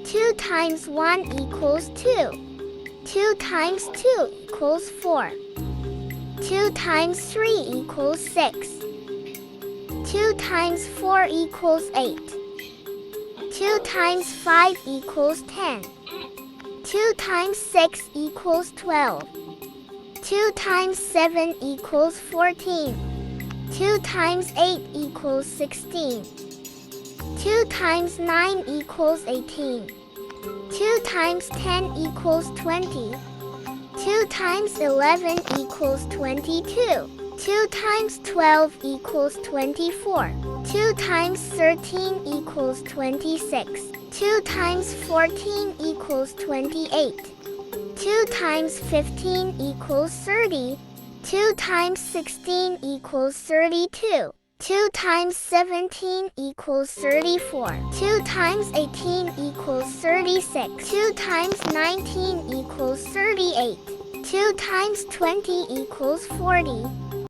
2 times 1 equals 2. 2 times 2 equals 4. 2 times 3 equals 6. 2 times 4 equals 8. 2 times 5 equals 10. 2 times 6 equals 12. 2 times 7 equals 14. 2 times 8 equals 16. 2 times 9 equals 18. 2 times 10 equals 20. 2 times 11 equals 22. 2 times 12 equals 24. 2 times 13 equals 26. 2 times 14 equals 28. 2 times 15 equals 30. 2 times 16 equals 32. 2 times 17 equals 34. 2 times 18 equals 36. 2 times 19 equals 38. 2 times 20 equals 40.